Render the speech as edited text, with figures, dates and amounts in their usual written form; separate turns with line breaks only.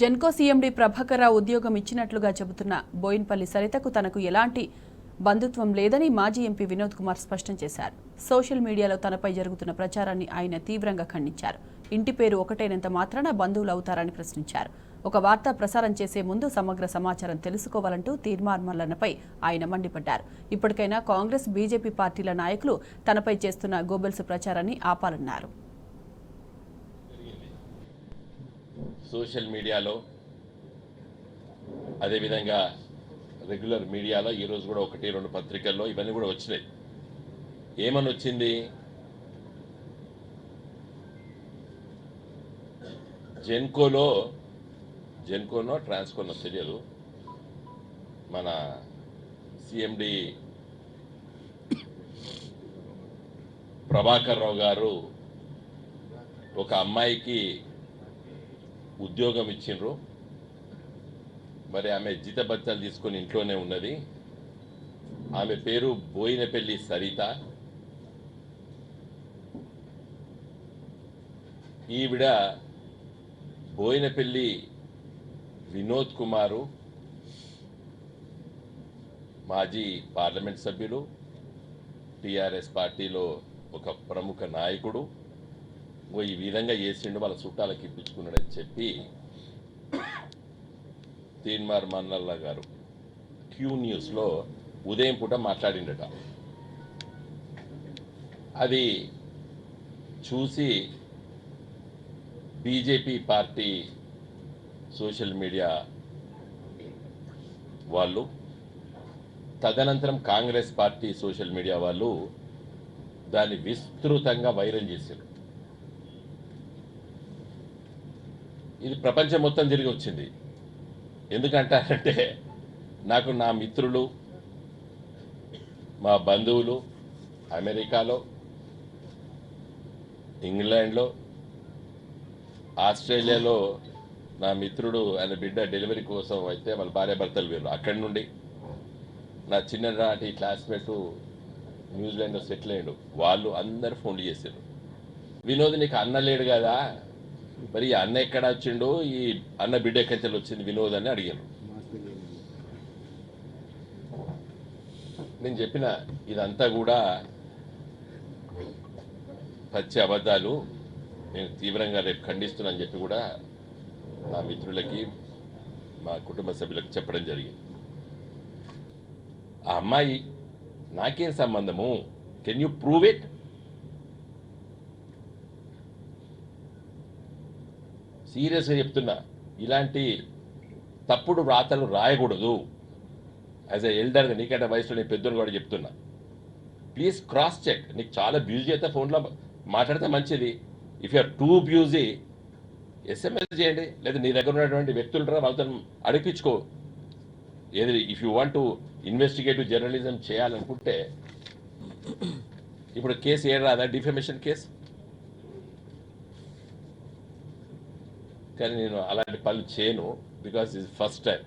Genco CMD Prabhakar Rao ఉద్యోగం ఇచ్చినట్లుగా చెబుతున్న బోయిన్పల్లి సరితకు తనకు ఎలాంటి బంధుత్వం లేదని మాజీ ఎంపీ వినోద్ కుమార్ స్పష్టం చేశారు. సోషల్ మీడియాలో తనపై జరుగుతున్న ప్రచారాన్ని ఆయన తీవ్రంగా ఖండించారు. ఇంటి పేరు ఒకటైనంత మాత్రాన బంధువులు అవుతారని ప్రశ్నించారు. ఒక వార్త ప్రసారం చేసే ముందు సమగ్ర సమాచారం తెలుసుకోవాలంటూ తీర్మార్ మల్లన్నపై ఆయన మండిపడ్డారు. ఇప్పటికైనా కాంగ్రెస్, బీజేపీ పార్టీల నాయకులు తనపై చేస్తున్న గోబెల్స్ ప్రచారాన్ని ఆపాలన్నారు.
సోషల్ మీడియాలో అదేవిధంగా రెగ్యులర్ మీడియాలో ఈరోజు కూడా 1-2 పత్రికల్లో ఇవన్నీ కూడా వచ్చినాయి. ఏమని వచ్చింది? జెన్కోనో ట్రాన్స్కోనో తెలియదు, మన సిఎండి ప్రభాకర్ రావు గారు ఒక అమ్మాయికి ఉద్యోగం ఇచ్చిండ్రు. మరి ఆమె జీతభత్యాలు తీసుకొని ఇంట్లోనే ఉన్నది. ఆమె పేరు బోయినపల్లి సరిత. ఈవిడ బోయినపల్లి వినోద్ కుమారు మాజీ పార్లమెంట్ సభ్యులు, టిఆర్ఎస్ పార్టీలో ఒక ప్రముఖ నాయకుడు. ఈ విధంగా చేసిండు, వాళ్ళ చుట్టాలకి ఇప్పించుకున్నాడని చెప్పి తీన్మార్ మన్నల్ల గారు క్యూ న్యూస్లో ఉదయం పూట మాట్లాడిండట. అది చూసి బీజేపీ పార్టీ సోషల్ మీడియా వాళ్ళు, తదనంతరం కాంగ్రెస్ పార్టీ సోషల్ మీడియా వాళ్ళు దాన్ని విస్తృతంగా వైరల్ చేశారు. ఇది ప్రపంచం మొత్తం తిరిగి వచ్చింది. ఎందుకంటారంటే నాకు నా మిత్రులు, మా బంధువులు అమెరికాలో, ఇంగ్లాండ్లో, ఆస్ట్రేలియాలో నా మిత్రుడు ఆయన బిడ్డ డెలివరీ కోసం అయితే వాళ్ళ భార్యాభర్తలు వేరు. అక్కడి నుండి నా చిన్ననాటి క్లాస్మేట్ న్యూజిలాండ్లో సెటిల్ అయ్యాడు. వాళ్ళు అందరు ఫోన్లు చేశారు, వినోద్ నీకు అన్న లేడు కదా, మరి ఈ అన్న ఎక్కడ వచ్చిండు, ఈ అన్న బిడ్డ ఎక్కడి వచ్చింది వినోద్ అని అడిగాను. నేను చెప్పిన ఇదంతా కూడా పచ్చి అబద్ధాలు, నేను తీవ్రంగా రేపు ఖండిస్తున్నానని చెప్పి కూడా నా మిత్రులకి, మా కుటుంబ సభ్యులకు చెప్పడం జరిగింది. ఆ అమ్మాయి నాకేం సంబంధము? Can you prove it? సీరియస్గా చెప్తున్నా, ఇలాంటి తప్పుడు వ్రాతలు రాయకూడదు. యాజ్ ఎ ఎల్డర్గా, నీకంటే వయసులో నేను పెద్దోడు కూడా చెప్తున్నా, ప్లీజ్ క్రాస్ చెక్. నీకు చాలా బ్యూజీ అయితే ఫోన్లో మాట్లాడితే మంచిది. ఇఫ్ యూఆర్ టూ బ్యూజీ ఎస్ఎంఎస్ చేయండి, లేదా నీ దగ్గర ఉన్నటువంటి వ్యక్తులు వాళ్ళతో అడిపించుకో. ఏది if you want to investigative journalism చేయాలనుకుంటే, ఇప్పుడు కేసు ఏం రాదా, డిఫమేషన్ కేసు? కానీ నేను అలాంటి పనులు చేయను, బికాస్ ఇది ఫస్ట్ టైం.